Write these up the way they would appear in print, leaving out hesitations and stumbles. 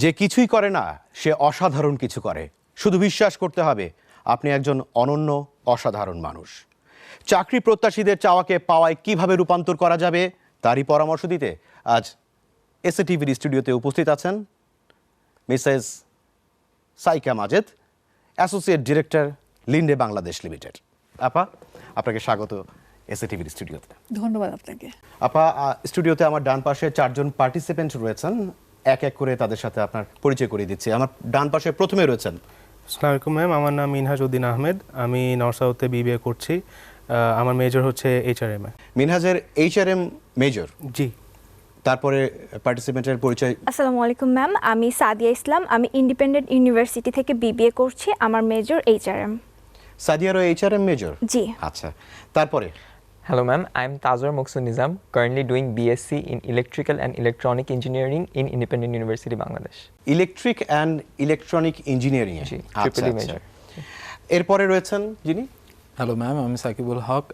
যে কিছুই করে না সে অসাধারণ কিছু করে। শুধু বিশ্বাস করতে হবে আপনি একজন অনন্য অসাধারণ মানুষ। চাকরি প্রত্যাশীদের চাওয়াকে পাওয়ায় কিভাবে রূপান্তর করা যাবে তারই পরামর্শ দিতে আজ এসএটিভির স্টুডিওতে উপস্থিত আছেন Mrs Saika Majed, associate director Linde Bangladesh limited. আপা, আপনাকে স্বাগত এসএটিভির স্টুডিওতে। ধন্যবাদ আপনাকে। আপা, স্টুডিওতে আমার ডান পাশে 4 জন পার্টিসিপেন্ট রয়েছেন, এক এক করে তাদের সাথে আপনার পরিচয় করিয়ে দিচ্ছি। আমার ডান পাশে প্রথমে রয়েছেন। আসসালামু আলাইকুম ম্যাম, আমার নাম মিনহাজ উদ্দিন আহমেদ, আমি নর্থ সাউথে বিবিএ করছি। আমার মেজর হচ্ছে এইচআরএম এ। মিনহাজের এইচআরএম মেজর। জি। তারপরে পার্টিসিপেন্টের পরিচয়। আসসালামু আলাইকুম ম্যাম, আমি সাদিয়া ইসলাম, আমি ইন্ডিপেন্ডেন্ট ইউনিভার্সিটি থেকে বিবিএ করছি, আমার মেজর এইচআরএম। সাদিয়ারও এইচআরএম মেজর? জি। আচ্ছা, তারপরে। Hello ma'am, I am Tazwar Moksun Nizam, currently doing BSc in Electrical and Electronic Engineering in Independent University Bangladesh. Electric and electronic engineering A. G, triple major. এরপরে রয়েছেন যিনি। Hello ma'am, I'm Sakibul Haq.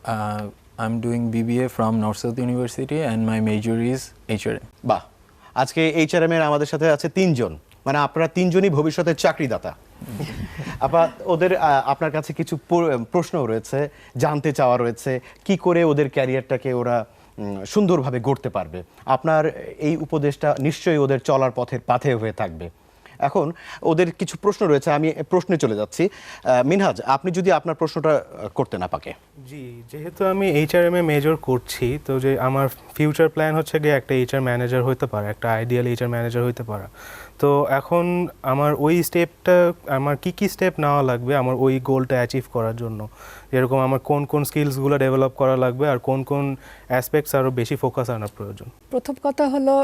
I'm doing BBA from North South University and my major is HRM. বাহ, আজকে HRM এর আমাদের সাথে আছে 3 জন, মানে আপনারা 3 জনই ভবিষ্যতের চাকরিদাতা। আপা, ওদের আপনার কাছে কিছু প্রশ্ন রয়েছে, জানতে চাওয়া রয়েছে, কি করে ওদের ক্যারিয়ারটাকে ওরা সুন্দরভাবে গড়তে পারবে। আপনার এই উপদেশটা নিশ্চয়ই ওদের চলার পথের পাথে হয়ে থাকবে। এখন ওদের কিছু প্রশ্ন রয়েছে, আমি প্রশ্নে চলে যাচ্ছি। মিনহাজ, আপনি যদি আপনার প্রশ্নটা করতে না পাকে। জি, যেহেতু আমি এইচআরএম এ মেজর করছি, তো যে আমার ফিউচার প্ল্যান হচ্ছে গিয়ে একটা এইচআর ম্যানেজার হতে পারা, একটা আইডিয়াল এইচআর ম্যানেজার হতে পারা। তো এখন আমার ওই স্টেপটা, আমার কি স্টেপ নেওয়া লাগবে আমার ওই গোলটা অ্যাচিভ করার জন্য, যেরকম আমার কোন কোন স্কিলসগুলো ডেভেলপ করা লাগবে আর কোন কোন অ্যাসপেক্টস আরও বেশি ফোকাস আনার প্রয়োজন। প্রথম কথা হলো,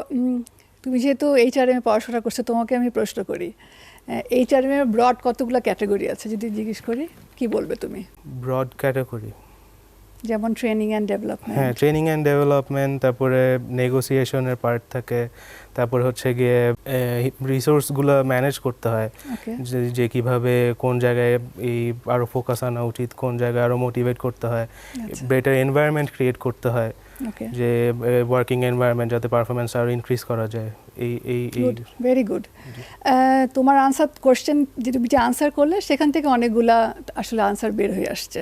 তুমি যেহেতু এইচআরএম এ পড়াশোনা করছো, তোমাকে আমি প্রশ্ন করি, এইচআরএম এর ব্রড কতগুলো ক্যাটাগরি আছে যদি জিজ্ঞেস করি, কি বলবে তুমি? ব্রড ক্যাটাগরি যেমন ট্রেনিং অ্যান্ড ডেভেলপমেন্ট। হ্যাঁ, ট্রেনিং অ্যান্ড ডেভেলপমেন্ট, তারপরে নেগোসিয়েশনের পার্ট থাকে, তারপরে হচ্ছে গিয়ে রিসোর্সগুলো ম্যানেজ করতে হয়, যে কিভাবে কোন জায়গায় এই আরও ফোকাস আনা উচিত, কোন জায়গায় আরও মোটিভেট করতে হয়, বেটার এনভায়রনমেন্ট ক্রিয়েট করতে হয়, যে ওয়ার্কিং এনভায়রনমেন্ট যাতে পারফরমেন্স আরও ইনক্রিজ করা যায়। Very good. তোমার আনসার কোশ্চেন যে আনসার করলে সেখান থেকে অনেকগুলা আসলে আনসার বের হয়ে আসছে।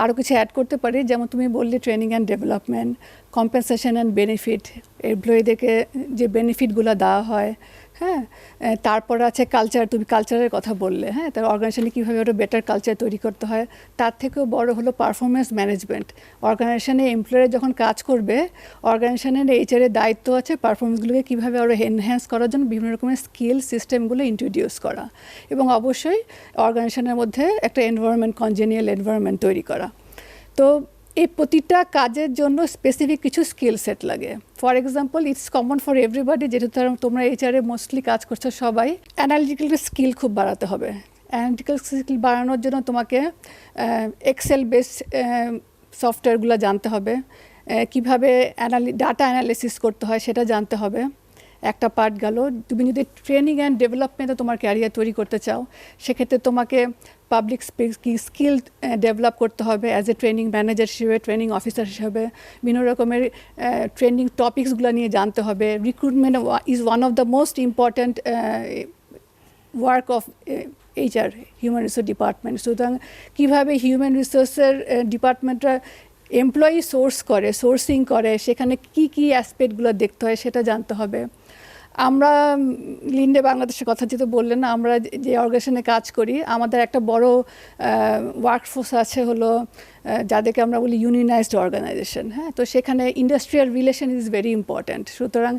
আরও কিছু অ্যাড করতে পারি, যেমন তুমি বললে training and development, compensation and benefit, এমপ্লয়ীদেরকে যে বেনিফিটগুলো দেওয়া হয়, হ্যাঁ। তারপর আছে কালচার, তুমি কালচারের কথা বললে, হ্যাঁ, তার অর্গানাইজেশনে কীভাবে ওটা বেটার কালচার তৈরি করতে হয়। তার থেকেও বড় হলো পারফরমেন্স ম্যানেজমেন্ট। অর্গানাইজেশনে এমপ্লয়ার যখন কাজ করবে, অর্গানাইজেশনের এইচআরের দায়িত্ব আছে পারফরমেন্সগুলোকে কীভাবে আরও এনহ্যান্স করার জন্য বিভিন্ন রকমের স্কিল সিস্টেমগুলো ইন্ট্রোডিউস করা, এবং অবশ্যই অর্গানাইজেশনের মধ্যে একটা এনভায়রনমেন্ট, কনজেনিয়াল এনভায়রনমেন্ট তৈরি করা। তো এই প্রতিটা কাজের জন্য স্পেসিফিক কিছু স্কিল সেট লাগে। For example, it's common for everybody, যেহেতু তোমরা এইচআরে মোস্টলি কাজ করছো সবাই, অ্যানালিটিক্যাল স্কিল খুব বাড়াতে হবে। অ্যানালিটিক্যাল স্কিল বাড়ানোর জন্য তোমাকে এক্সেল বেসড সফটওয়্যারগুলো জানতে হবে, কীভাবে ডাটা অ্যানালিসিস করতে হয় সেটা জানতে হবে। একটা পার্ট গেল। তুমি যদি ট্রেনিং অ্যান্ড ডেভেলপমেন্টে তোমার ক্যারিয়ার তৈরি করতে চাও, সেক্ষেত্রে তোমাকে পাবলিক স্কিল ডেভেলপ করতে হবে অ্যাজ এ ট্রেনিং ম্যানেজার হিসেবে, ট্রেনিং অফিসার হিসেবে। বিভিন্ন রকমের ট্রেনিং টপিকসগুলো নিয়ে জানতে হবে। Recruitment is one of the most important work of HR, human resource department. সুতরাং কীভাবে হিউম্যান রিসোর্সের ডিপার্টমেন্টটা এমপ্লয়ি সোর্সিং করে, সেখানে কি অ্যাসপেক্টগুলো দেখতে হয় সেটা জানতে হবে। আমরা লিন্ডে বাংলাদেশের কথা যেহেতু বললেন, আমরা যে অর্গানাইজেশনে কাজ করি, আমাদের একটা বড় ওয়ার্কফোর্স আছে হলো যাদেরকে আমরা বলি ইউনিয়নাইজড অর্গানাইজেশন, হ্যাঁ। তো সেখানে industrial relation is very important. সুতরাং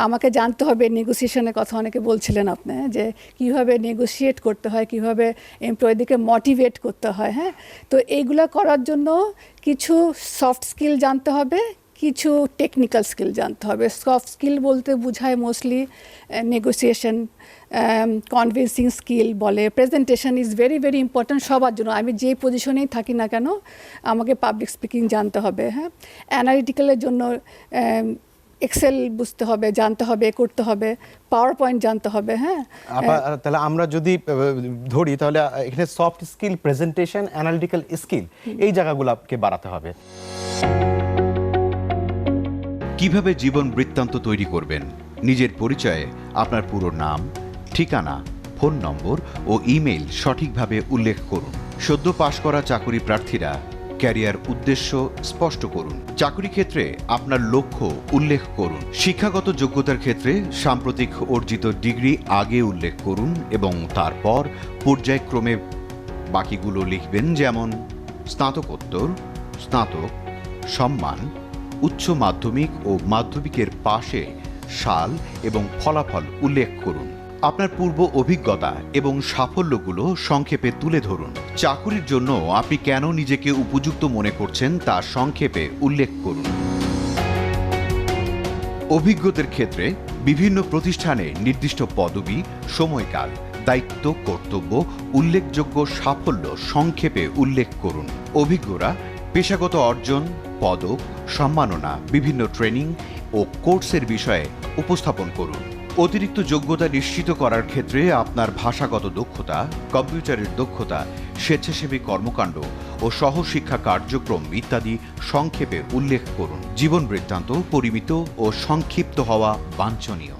আমাকে জানতে হবে নেগোসিয়েশনের কথা অনেকে বলছিলেন আপনি, যে কীভাবে নেগোসিয়েট করতে হয়, কীভাবে এমপ্লয়ীদেরকে মোটিভেট করতে হয়, হ্যাঁ। তো এইগুলো করার জন্য কিছু সফট স্কিল জানতে হবে, কিছু টেকনিক্যাল স্কিল জানতে হবে। সফট স্কিল বলতে বোঝায় মোস্টলি নেগোসিয়েশন, কনভিন্সিং স্কিল বলে, presentation is very very important সবার জন্য। আমি যে পজিশনেই থাকি না কেন, আমাকে পাবলিক স্পিকিং জানতে হবে, হ্যাঁ। অ্যানালিটিক্যালের জন্য এক্সেল বুঝতে হবে, জানতে হবে, করতে হবে, পাওয়ার পয়েন্ট জানতে হবে, হ্যাঁ। তাহলে আমরা যদি ধরি, তাহলে এখানে soft skill, presentation, analytical skill, এই জায়গাগুলোকে বাড়াতে হবে। কিভাবে জীবন বৃত্তান্ত তৈরি করবেন? নিজের পরিচয়ে আপনার পুরো নাম, ঠিকানা, ফোন নম্বর ও ইমেইল সঠিকভাবে উল্লেখ করুন। সদ্য পাশ করা চাকরি প্রার্থীরা ক্যারিয়ার উদ্দেশ্য স্পষ্ট করুন। চাকরি ক্ষেত্রে আপনার লক্ষ্য উল্লেখ করুন। শিক্ষাগত যোগ্যতার ক্ষেত্রে সাম্প্রতিক অর্জিত ডিগ্রি আগে উল্লেখ করুন এবং তারপর পর্যায়ক্রমে বাকিগুলো লিখবেন, যেমন স্নাতকোত্তর, স্নাতক, সম্মান, উচ্চ মাধ্যমিক ও মাধ্যমিকের পাশে সাল এবং ফলাফল উল্লেখ করুন। আপনার পূর্ব অভিজ্ঞতা এবং সাফল্যগুলো সংক্ষেপে তুলে ধরুন। চাকুরির জন্য আপনি কেন নিজেকে উপযুক্ত মনে করছেন তা সংক্ষেপে উল্লেখ করুন। অভিজ্ঞতার ক্ষেত্রে বিভিন্ন প্রতিষ্ঠানে নির্দিষ্ট পদবি, সময়কাল, দায়িত্ব, কর্তব্য, উল্লেখযোগ্য সাফল্য সংক্ষেপে উল্লেখ করুন। অভিজ্ঞরা পেশাগত অর্জন, পদক, সম্মাননা, বিভিন্ন ট্রেনিং ও কোর্সের বিষয়ে উপস্থাপন করুন। অতিরিক্ত যোগ্যতা নিশ্চিত করার ক্ষেত্রে আপনার ভাষাগত দক্ষতা, কম্পিউটারের দক্ষতা, স্বেচ্ছাসেবী কর্মকাণ্ড ও সহশিক্ষা কার্যক্রম ইত্যাদি সংক্ষেপে উল্লেখ করুন। জীবন বৃত্তান্ত পরিমিত ও সংক্ষিপ্ত হওয়া বাঞ্ছনীয়।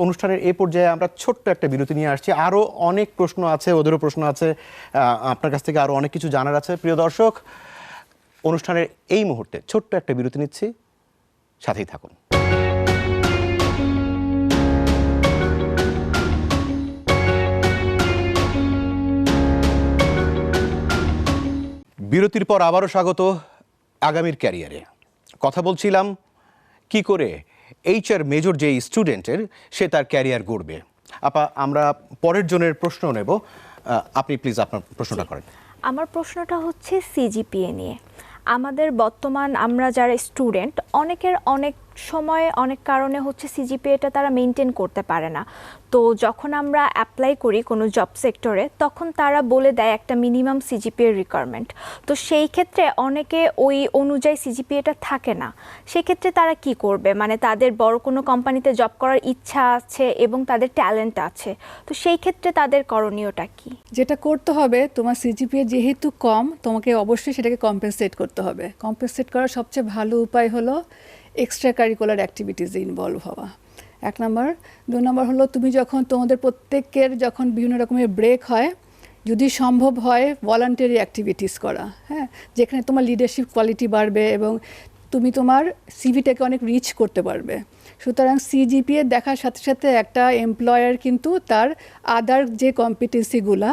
অনুষ্ঠানের এই পর্যায়ে আমরা ছোট্ট একটা বিরতি নিয়ে আসছি। আরও অনেক প্রশ্ন আছে, ওদেরও প্রশ্ন আছে, আপনার কাছ থেকে আরও অনেক কিছু জানার আছে। প্রিয় দর্শক, অনুষ্ঠানের এই মুহূর্তে ছোট্ট একটা বিরতি নিচ্ছি, সাথেই থাকুন। বিরতির পর আবারও স্বাগত আগামীর ক্যারিয়ারে। কথা বলছিলাম কি করে এইচআর মেজর যেই স্টুডেন্টের সে তার ক্যারিয়ার গড়বে। আপা, আমরা পরের জনের প্রশ্ন নেব, আপনি প্লিজ আপনার প্রশ্নটা করেন। আমার প্রশ্নটা হচ্ছে সিজিপিএ নিয়ে। আমাদের বর্তমান আমরা যারা স্টুডেন্ট, অনেকের অনেক সময় অনেক কারণে হচ্ছে সিজিপিএটা তারা মেনটেন করতে পারে না। তো যখন আমরা অ্যাপ্লাই করি কোনো জব সেক্টরে, তখন তারা বলে দেয় একটা মিনিমাম সিজিপিএ রিকোয়ারমেন্ট। তো সেই ক্ষেত্রে অনেকে ওই অনুযায়ী সিজিপিএটা থাকে না। সেক্ষেত্রে তারা কি করবে? মানে তাদের বড় কোনো কোম্পানিতে জব করার ইচ্ছা আছে এবং তাদের ট্যালেন্ট আছে, তো সেই ক্ষেত্রে তাদের করণীয়টা কি? যেটা করতে হবে, তোমার সিজিপিএ যেহেতু কম, তোমাকে অবশ্যই সেটাকে কম্পেনসেট করতে হবে। কম্পেনসেট করার সবচেয়ে ভালো উপায় হলো এক্সট্রা কারিকুলার অ্যাক্টিভিটিসে ইনভলভ হওয়া, 1 নম্বর। 2 নম্বর হলো তুমি যখন তোমাদের প্রত্যেকের যখন বিভিন্ন রকমের ব্রেক হয়, যদি সম্ভব হয় ভলান্টারি অ্যাক্টিভিটিস করা, হ্যাঁ, যেখানে তোমার লিডারশিপ কোয়ালিটি বাড়বে এবং তুমি তোমার সিভিটাকে অনেক রিচ করতে পারবে। সুতরাং সিজিপিএ দেখার সাথে সাথে একটা এমপ্লয়ার কিন্তু তার আদার যে কম্পিটেন্সিগুলা,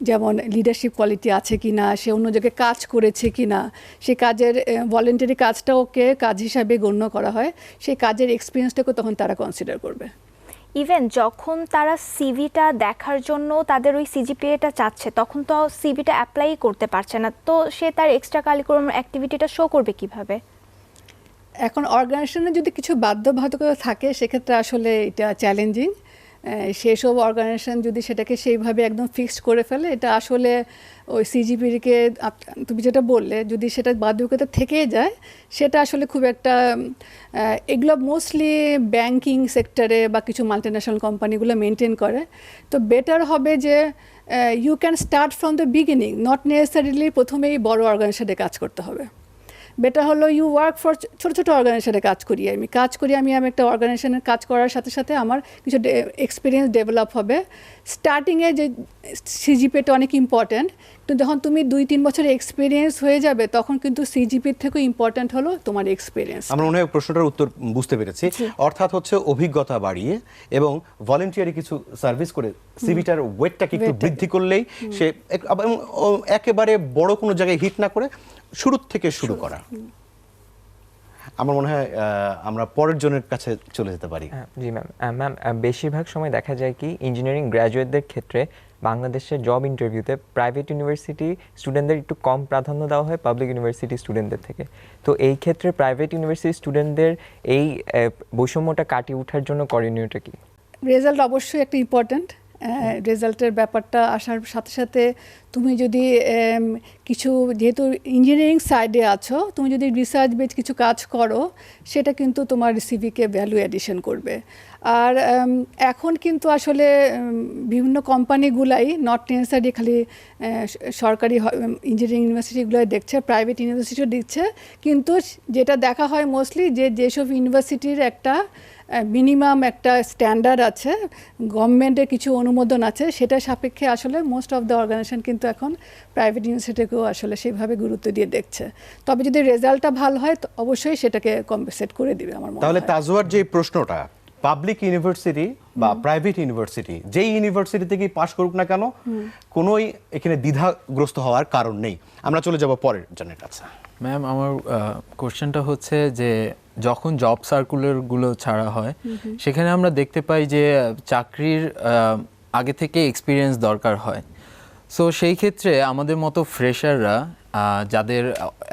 যেমন লিডারশিপ কোয়ালিটি আছে কি না, সে অন্য জায়গায় কাজ করেছে কি না, সে কাজের ভলেন্টারি কাজটা ওকে কাজ হিসাবে গণ্য করা হয়, সেই কাজের এক্সপিরিয়েন্সটাকে তখন তারা কনসিডার করবে। ইভেন যখন তারা সিভিটা দেখার জন্য তাদের ওই সিজিপিএটা চাচ্ছে, তখন তো সিভিটা অ্যাপ্লাই করতে পারছে না, তো সে তার এক্সট্রা কারিকুলার অ্যাক্টিভিটিটা শো করবে কিভাবে? এখন অর্গানাইজেশনে যদি কিছু বাধ্যবাধকতা থাকে, সেক্ষেত্রে আসলে এটা চ্যালেঞ্জিং। সেসব অর্গানাইজেশন যদি সেটাকে সেইভাবে একদম ফিক্সড করে ফেলে, এটা আসলে ওই সিজিপিকে তুমি যেটা বললে, যদি সেটা বাধ্যবাধকতা থেকেই যায়, সেটা আসলে খুব একটা, এগুলো মোস্টলি ব্যাংকিং সেক্টরে বা কিছু মাল্টিন্যাশনাল কোম্পানিগুলো মেনটেন করে। তো বেটার হবে যে you can start from the beginning, not necessarily প্রথমেই বড় অর্গানাইজেশনে কাজ করতে হবে। বেটার হলো ইউ ওয়ার্ক ফর ছোটো ছোটো অর্গানাইজেশনে কাজ করি আমি একটা অর্গানাইজেশনের কাজ করার সাথে সাথে আমার কিছু এক্সপিরিয়েন্স ডেভেলপ হবে। স্টার্টিংয়ে যে সিজিপিটা অনেক ইম্পর্ট্যান্ট, কিন্তু যখন তুমি 2-3 বছরের এক্সপিরিয়েন্স হয়ে যাবে, তখন কিন্তু সিজিপির থেকেও ইম্পর্ট্যান্ট হলো তোমার এক্সপিরিয়েন্স। আমরা মনে হয় প্রশ্নটার উত্তর বুঝতে পেরেছি। অর্থাৎ হচ্ছে অভিজ্ঞতা বাড়িয়ে এবং ভলেন্টিয়ারি কিছু সার্ভিস করে সিভিটার ওয়েটটাকে একটু বৃদ্ধি করলেই সে একেবারে বড় কোনো জায়গায় হিট না করে শুরুর থেকে শুরু করা। আমার মনে হয় আমরা পরের জনের কাছে চলে যেতে পারি। জি ম্যাম। ম্যাম, বেশিরভাগ সময় দেখা যায় কি ইঞ্জিনিয়ারিং গ্র্যাজুয়েটদের ক্ষেত্রে বাংলাদেশের জব ইন্টারভিউতে প্রাইভেট ইউনিভার্সিটি স্টুডেন্টদের একটু কম প্রাধান্য দেওয়া হয় পাবলিক ইউনিভার্সিটি স্টুডেন্টদের থেকে। তো এই ক্ষেত্রে প্রাইভেট ইউনিভার্সিটি স্টুডেন্টদের এই বৈষম্যটা কাটিয়ে ওঠার জন্য করণীয়টা কি? রেজাল্ট অবশ্যই একটা ইম্পর্ট্যান্ট। রেজাল্টের ব্যাপারটা আসার সাথে সাথে তুমি যদি কিছু, যেহেতু ইঞ্জিনিয়ারিং সাইডে আছো, তুমি যদি রিসার্চ বেস কিছু কাজ করো, সেটা কিন্তু তোমার সিভিকে ভ্যালু অ্যাডিশন করবে। আর এখন কিন্তু আসলে বিভিন্ন কোম্পানিগুলাই নট নেসেসারি খালি সরকারি ইঞ্জিনিয়ারিং ইউনিভার্সিটিগুলোই দেখছে, প্রাইভেট ইউনিভার্সিটিও দিচ্ছে, কিন্তু যেটা দেখা হয় মোস্টলি যেসব ইউনিভার্সিটির একটা মিনিমাম একটা স্ট্যান্ডার্ড আছে, গভর্নমেন্টের কিছু অনুমোদন আছে, সেটা সাপেক্ষে আসলে মোস্ট অফ দ্য অর্গানাইজেশন কিন্তু এখন প্রাইভেট ইউনিভার্সিটিকেও আসলে সেইভাবে গুরুত্ব দিয়ে দেখছে। তবে যদি রেজাল্টটা ভালো হয় তো অবশ্যই সেটাকে কম্পেনসেট করে দিবে আমার মনে তাহলে হয়। তাজওয়ার যে প্রশ্নটা, পাবলিক ইউনিভার্সিটি বা প্রাইভেট ইউনিভার্সিটি যেই ইউনিভার্সিটি থেকেই পাশ করুক না কেন, কোনোই এখানে দ্বিধাগ্রস্ত হওয়ার কারণ নেই। আমরা চলে যাব পরের জনের কাছে। ম্যাম, আমার কোশ্চেনটা হচ্ছে যে যখন জব সার্কুলারগুলো ছাড়া হয় সেখানে আমরা দেখতে পাই যে চাকরির আগে থেকে এক্সপিরিয়েন্স দরকার হয়। সো সেই ক্ষেত্রে আমাদের মতো ফ্রেশাররা যাদের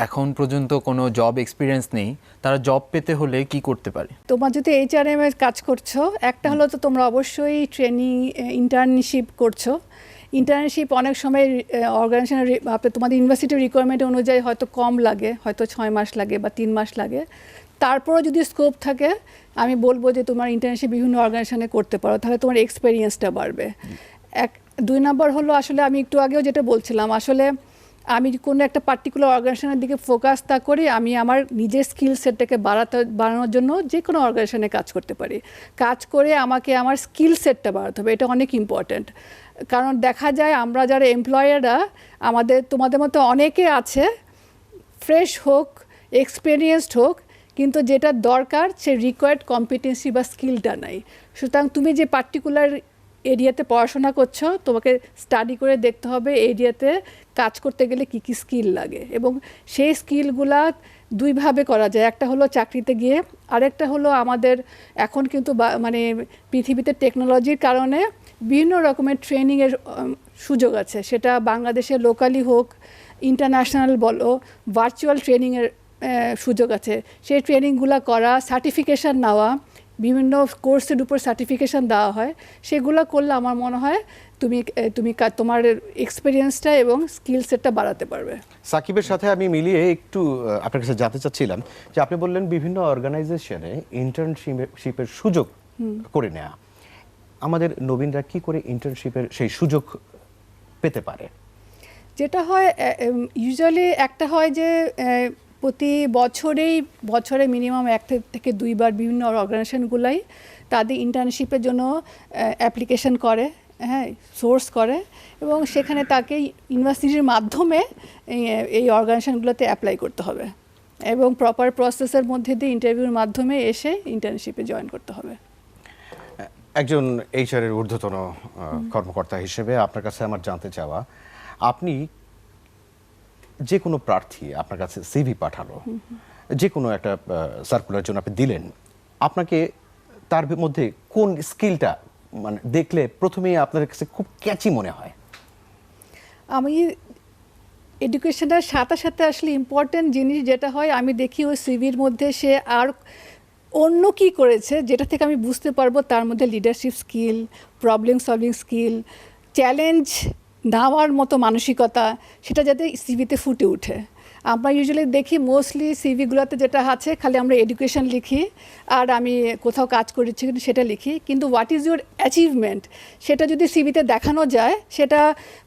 এখন পর্যন্ত কোনো জব এক্সপিরিয়েন্স নেই, তারা জব পেতে হলে কি করতে পারে? তোমার যদি HRM এর কাজ করছো, একটা হলো তো তোমরা অবশ্যই ট্রেনিং ইন্টার্নশিপ করছো। ইন্টার্নশিপ অনেক সময় অর্গানাইজেশনের তোমাদের ইউনিভার্সিটির রিকোয়ারমেন্ট অনুযায়ী হয়তো কম লাগে, হয়তো 6 মাস লাগে বা 3 মাস লাগে। তারপরও যদি স্কোপ থাকে, আমি বলবো যে তোমার ইন্টার্নশিপ বিভিন্ন অর্গানাইজেশনে করতে পারো, তাহলে তোমার এক্সপেরিয়েন্সটা বাড়বে। 2 নম্বর হলো আসলে আমি একটু আগেও যেটা বলছিলাম, আসলে আমি কোনো একটা পার্টিকুলার অর্গানাইজেশনের দিকে ফোকাস না করি, আমি আমার নিজের স্কিল সেটটাকে বাড়ানোর জন্য যে কোনো অর্গানাইজেশনে কাজ করতে পারি। কাজ করে আমাকে আমার স্কিল সেটটা বাড়াতে হবে, এটা অনেক ইম্পর্ট্যান্ট। কারণ দেখা যায় আমরা যারা এমপ্লয়াররা, তোমাদের মতো অনেকে আছে, ফ্রেশ হোক, এক্সপেরিয়েন্সড হোক, কিন্তু যেটা দরকার সে রিকোয়ার্ড কম্পিটেন্সি বা স্কিলটা নাই। সুতরাং তুমি যে পার্টিকুলার এরিয়াতে পড়াশোনা করছো, তোমাকে স্টাডি করে দেখতে হবে এরিয়াতে কাজ করতে গেলে কী কী স্কিল লাগে, এবং সেই স্কিলগুলা দুইভাবে করা যায়। একটা হলো চাকরিতে গিয়ে, আরেকটা হলো আমাদের এখন কিন্তু মানে পৃথিবীতে টেকনোলজির কারণে বিভিন্ন রকমের ট্রেনিংয়ের সুযোগ আছে, সেটা বাংলাদেশে লোকালি হোক, ইন্টারন্যাশনাল বলো, ভার্চুয়াল ট্রেনিংয়ের সুযোগ আছে। সেই ট্রেনিংগুলো করা, সার্টিফিকেশান নেওয়া, বিভিন্ন কোর্সের উপর সার্টিফিকেশান দেওয়া হয়, সেগুলো করলে আমার মনে হয় তুমি তোমার এক্সপিরিয়েন্সটা এবং স্কিল সেটটা বাড়াতে পারবে। সাকিবের সাথে আমি মিলিয়ে একটু আপনার কাছে জানতে চাচ্ছিলাম যে আপনি বললেন বিভিন্ন অর্গানাইজেশনে ইন্টার্নশিপের সুযোগ করে নেওয়া। আমাদের নবীনরা কি করে ইন্টার্নশিপের সেই সুযোগ পেতে পারে? যেটা হয় ইউজুয়ালি একটা হয় যে প্রতি বছরে মিনিমাম 1 থেকে 2 বার বিভিন্ন অর্গানাইজেশনগুলাই তাদের ইন্টার্নশিপের জন্য অ্যাপ্লিকেশন করে, হ্যাঁ, সোর্স করে, এবং সেখানে তাকে ইউনিভার্সিটির মাধ্যমে এই অর্গানাইজেশনগুলোতে অ্যাপ্লাই করতে হবে, এবং প্রপার প্রসেসের মধ্যে দিয়ে ইন্টারভিউর মাধ্যমে এসে ইন্টার্নশিপে জয়েন করতে হবে। একজন HR-এর ঊর্ধ্বতন কর্মকর্তা হিসেবে আপনার কাছে আমার জানতে চাওয়া, আপনি যে কোনো প্রার্থী আপনার কাছে CV পাঠালো, যে কোনো একটা সার্কুলার জন্য আপনি দিলেন, আপনাকে তার মধ্যে কোন স্কিলটা মানে দেখলে প্রথমেই আপনার কাছে খুব ক্যাচি মনে হয়? আমি এডুকেশনের সাথে সাথে আসলে ইম্পর্টেন্ট জিনিস যেটা হয়, আমি দেখি ওই সিভির মধ্যে সে আর অন্য কি করেছে, যেটা থেকে আমি বুঝতে পারবো তার মধ্যে leadership skill, problem solving skill, challenge নেওয়ার মতো মানসিকতা, সেটা যাতে সিভিতে ফুটে ওঠে। আমরা ইউজুয়ালি দেখি মোস্টলি সিভিগুলোতে যেটা আছে, খালি আমরা এডুকেশন লিখি আর আমি কোথাও কাজ করেছি সেটা লিখি, কিন্তু হোয়াট ইজ ইউর অ্যাচিভমেন্ট সেটা যদি সিভিতে দেখানো যায়, সেটা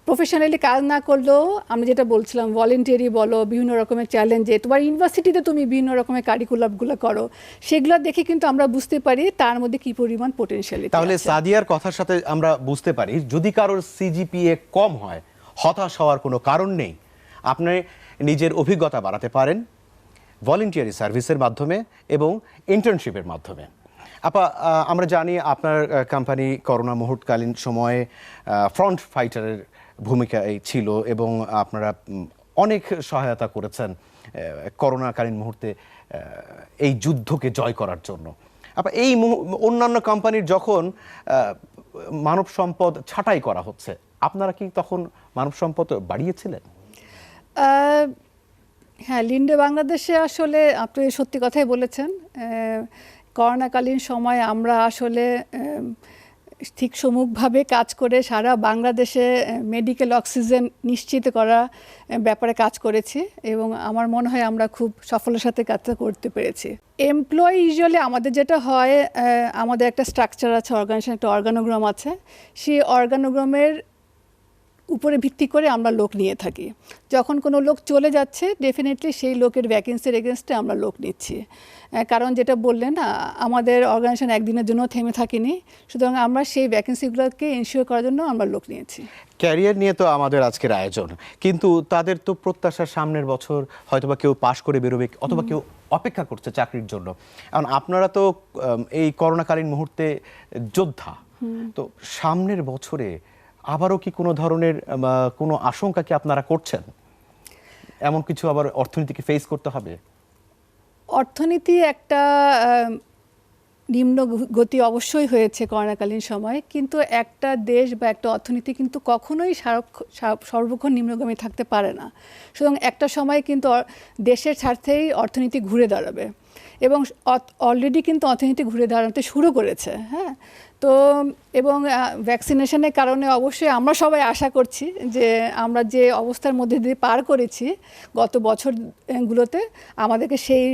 প্রফেশনালি কাজ না করলেও, আমি যেটা বলছিলাম ভলেন্টিয়ারি বলো, বিভিন্ন রকমের চ্যালেঞ্জে, তোমার ইউনিভার্সিটিতে তুমি বিভিন্ন রকমের কারিকুলামগুলো করো, সেগুলো দেখে কিন্তু আমরা বুঝতে পারি তার মধ্যে কী পরিমাণ পোটেনশিয়ালিটি। তাহলে সাদিয়ার কথার সাথে আমরা বুঝতে পারি, যদি কারোর CGPA কম হয়, হতাশ হওয়ার কোনো কারণ নেই। আপনি নিজের অভিজ্ঞতা বাড়াতে পারেন ভলেন্টিয়ারি সার্ভিসের মাধ্যমে এবং ইন্টার্নশিপের মাধ্যমে। আমরা জানি আপনার কোম্পানি করোনা মুহূর্তকালীন সময়ে ফ্রন্ট ফাইটারের ভূমিকায় ছিল এবং আপনারা অনেক সহায়তা করেছেন করোনাকালীন মুহূর্তে এই যুদ্ধকে জয় করার জন্য। এই অন্যান্য কোম্পানির যখন মানব সম্পদ ছাঁটাই করা হচ্ছে, আপনারা কি তখন মানব সম্পদ বাড়িয়েছিলেন? হ্যাঁ, লিন্ডে বাংলাদেশে আসলে আপনি সত্যি কথাই বলেছেন। করোনাকালীন সময় আমরা আসলে ঠিক সম্মুখভাবে কাজ করে সারা বাংলাদেশে মেডিকেল অক্সিজেন নিশ্চিত করা ব্যাপারে কাজ করেছি, এবং আমার মনে হয় আমরা খুব সফলতার সাথে কাজটা করতে পেরেছি। এমপ্লয়ি ইউজুয়ালি আমাদের যেটা হয়, আমাদের একটা স্ট্রাকচার আছে, অর্গানাইজেশন একটা অর্গানোগ্রাম আছে, সেই অর্গানোগ্রামের উপরে ভিত্তি করে আমরা লোক নিয়ে থাকি। যখন কোনো লোক চলে যাচ্ছে ডেফিনেটলি সেই লোকের ভ্যাকেন্সির এগেনস্টে আমরা লোক নিচ্ছি। কারণ যেটা বললেন না, আমাদের অর্গানাইজেশন একদিনের জন্য থেমে থাকেনি, সুতরাং আমরা সেই ভ্যাকেন্সিগুলোকে এনশিওর করার জন্য আমরা লোক নিয়েছি। ক্যারিয়ার নিয়ে তো আমাদের আজকের আয়োজন, কিন্তু তাদের তো প্রত্যাশা সামনের বছর হয়তোবা কেউ পাশ করে বেরোবে অথবা কেউ অপেক্ষা করছে চাকরির জন্য। কারণ আপনারা তো এই করোনাকালীন মুহূর্তে যোদ্ধা, তো সামনের বছরে আবারও কি কোনো ধরনের কোনো আশঙ্কা কি আপনারা করছেন? এমন কিছু আবার অর্থনীতিকে ফেস করতে হবে? অর্থনীতি একটা নিম্ন গতি অবশ্যই হয়েছে করোনাকালীন সময়, কিন্তু একটা দেশ বা একটা অর্থনীতি কিন্তু কখনোই সর্বক্ষণ নিম্নগামী থাকতে পারে না। সুতরাং একটা সময় কিন্তু দেশের স্বার্থেই অর্থনীতি ঘুরে দাঁড়াবে, এবং অলরেডি কিন্তু অর্থনীতি ঘুরে দাঁড়াতে শুরু করেছে। হ্যাঁ, তো এবং ভ্যাকসিনেশনের কারণে অবশ্যই আমরা সবাই আশা করছি যে আমরা যে অবস্থার মধ্যে দিয়ে পার করেছি গত বছরগুলোতে, আমাদেরকে সেই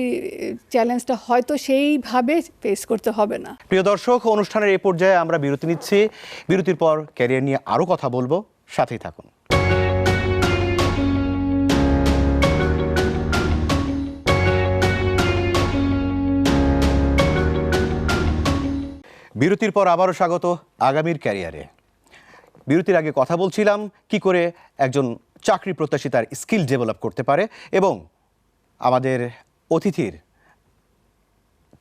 চ্যালেঞ্জটা হয়তো সেইভাবে ফেস করতে হবে না। প্রিয় দর্শক, অনুষ্ঠানের এই পর্যায়ে আমরা বিরতি নিচ্ছি। বিরতির পর ক্যারিয়ার নিয়ে আরও কথা বলবো, সাথেই থাকুন। বিরতির পর আবারও স্বাগত আগামীর ক্যারিয়ারে। বিরতির আগে কথা বলছিলাম কি করে একজন চাকরি প্রত্যাশী তার স্কিল ডেভেলপ করতে পারে, এবং আমাদের অতিথির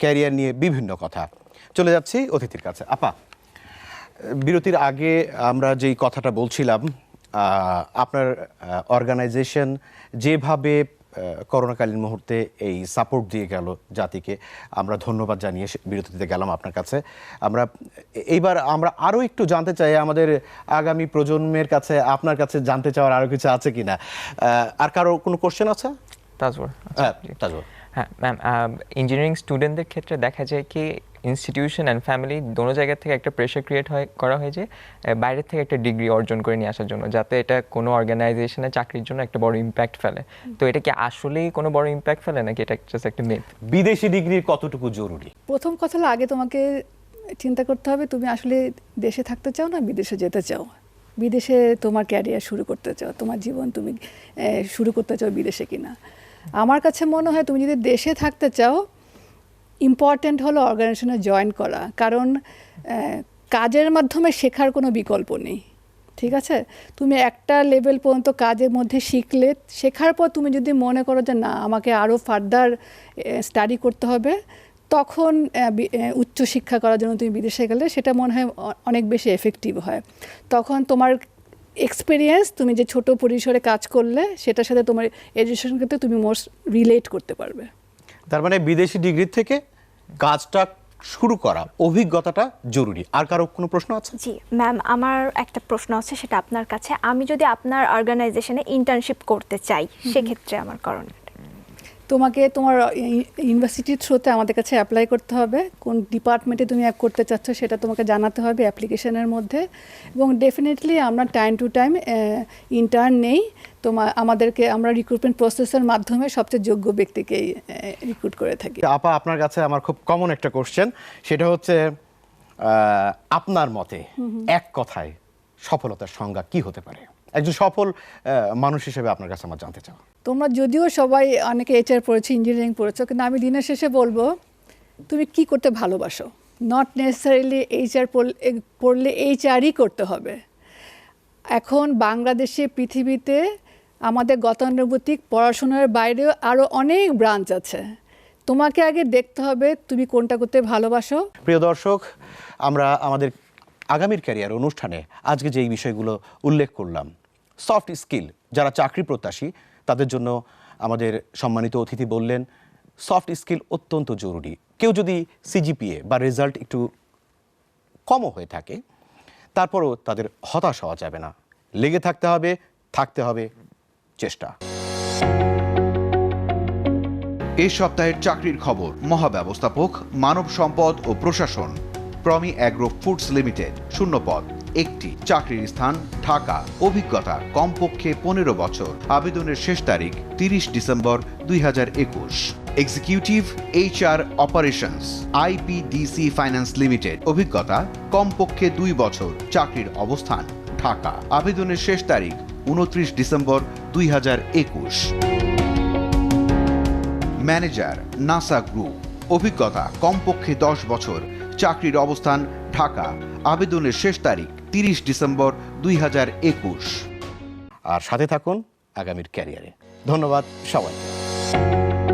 ক্যারিয়ার নিয়ে বিভিন্ন কথা। চলে যাচ্ছি অতিথির কাছে। আপা, বিরতির আগে আমরা যেই কথাটা বলছিলাম, আপনার অর্গানাইজেশন যেভাবে করোনাকালীন মুহূর্তে এই সাপোর্ট দিয়ে গেল জাতিকে, আমরা ধন্যবাদ জানিয়ে বিরতিতে গেলাম আপনার কাছে। এইবার আমরা আরও একটু জানতে চাই, আমাদের আগামী প্রজন্মের কাছে আপনার কাছে জানতে চাওয়ার আরও কিছু আছে কিনা। আর কারো কোনো কোশ্চেন আছে? তাজওয়ার। তাজওয়ার। হ্যাঁ ম্যাম, ইঞ্জিনিয়ারিং স্টুডেন্টদের ক্ষেত্রে দেখা যায় কি ইনস্টিটিউশন অ্যান্ড ফ্যামিলি দোনো জায়গা থেকে একটা প্রেশার ক্রিয়েট করা হয় যে বাইরের থেকে একটা ডিগ্রি অর্জন করে নিয়ে আসার জন্য, যাতে এটা কোনো অর্গানাইজেশনে চাকরির জন্য একটা বড় ইম্প্যাক্ট ফেলে। তো এটা কি আসলেই কোনো বড় ইম্প্যাক্ট ফেলে, নাকি এটা জাস্ট একটা মিথ? বিদেশি ডিগ্রির কতটুকু জরুরি? প্রথম কথা হলো, আগে তোমাকে চিন্তা করতে হবে তুমি আসলে দেশে থাকতে চাও না বিদেশে যেতে চাও। বিদেশে তোমার ক্যারিয়ার শুরু করতে চাও, তোমার জীবন তুমি শুরু করতে চাও বিদেশে কিনা। আমার কাছে মনে হয় তুমি যদি দেশে থাকতে চাও, ইম্পর্ট্যান্ট হলো অর্গানাইজেশনে জয়েন করা, কারণ কাজের মাধ্যমে শেখার কোনো বিকল্প নেই। ঠিক আছে, তুমি একটা লেভেল পর্যন্ত কাজের মধ্যে শিখলে, শেখার পর তুমি যদি মনে করো যে না আমাকে আরও ফার্দার স্টাডি করতে হবে, তখন উচ্চশিক্ষা করার জন্য তুমি বিদেশে গেলে সেটা মনে হয় অনেক বেশি এফেক্টিভ হয়। তখন তোমার এক্সপিরিয়েন্স, তুমি যে ছোট পরিসরে কাজ করলে সেটার সাথে তোমার এডুকেশন ক্ষেত্রে তুমি মোর রিলেট করতে পারবে। তার মানে বিদেশি ডিগ্রি থেকে কাজটা শুরু করা, অভিজ্ঞতাটা জরুরি। আর কারো কোনো প্রশ্ন আছে? জি ম্যাম, আমার একটা প্রশ্ন আছে, সেটা আপনার কাছে। আমি যদি আপনার অর্গানাইজেশনে ইন্টার্নশিপ করতে চাই, সেক্ষেত্রে আমার করণীয়? তোমাকে তোমার ইউনিভার্সিটির থ্রুতে আমাদের কাছে অ্যাপ্লাই করতে হবে। কোন ডিপার্টমেন্টে তুমি করতে চাচ্ছ সেটা তোমাকে জানাতে হবে অ্যাপ্লিকেশনের মধ্যে, এবং ডেফিনেটলি আমরা টাইম টু টাইম ইন্টার্ন নেই। আমরা রিক্রুটমেন্ট প্রসেসের মাধ্যমে সবচেয়ে যোগ্য ব্যক্তিকেই রিক্রুট করে থাকি। আপা, আপনার কাছে আমার খুব কমন একটা কোশ্চেন, সেটা হচ্ছে আপনার মতে এক কথায় সফলতার সংজ্ঞা কি হতে পারে? একজন সফল মানুষ হিসেবে আপনার কাছে আমার জানতে চাও। তোমরা যদিও সবাই অনেকে HR পড়েছো, ইঞ্জিনিয়ারিং পড়েছো, কিন্তু আমি দিনের শেষে বলবো তুমি কি করতে ভালোবাসো। নট নেসেসারিলি HR পড়লে HRই করতে হবে। এখন বাংলাদেশে, পৃথিবীতে আমাদের গতানুগতিক পড়াশোনার বাইরেও আরও অনেক ব্রাঞ্চ আছে। তোমাকে আগে দেখতে হবে তুমি কোনটা করতে ভালোবাসো। প্রিয় দর্শক, আমরা আমাদের আগামীর ক্যারিয়ার অনুষ্ঠানে আজকে যেই বিষয়গুলো উল্লেখ করলাম, সফট স্কিল, যারা চাকরি প্রত্যাশী তাদের জন্য আমাদের সম্মানিত অতিথি বললেন সফট স্কিল অত্যন্ত জরুরি। কেউ যদি CGPA বা রেজাল্ট একটু কমও হয়ে থাকে, তারপরও তাদের হতাশ হওয়া যাবে না, লেগে থাকতে হবে চেষ্টা। এই সপ্তাহের চাকরির খবর। মহাব্যবস্থাপক, মানব সম্পদ ও প্রশাসন, প্রমি অ্যাগ্রো ফুডস লিমিটেড, শূন্য পদ, একটি। চাকরির স্থান ঢাকা। অভিজ্ঞতা কমপক্ষে 15 বছর। আবেদনের শেষ তারিখ 30 December 2021। Executive HR operations, IPDC finance limited, অভিজ্ঞতা কমপক্ষে 2 বছর। চাকরির অবস্থান ঢাকা। আবেদনের শেষ তারিখ 29 ডিসেম্বর 2021। Manager, NASA group. অভিজ্ঞতা কমপক্ষে 10 বছর। চাকরির অবস্থান ঢাকা। আবেদনের শেষ তারিখ 30 ডিসেম্বর 2021। আর সাথে থাকুন আগামীর ক্যারিয়ারে। ধন্যবাদ সবাইকে।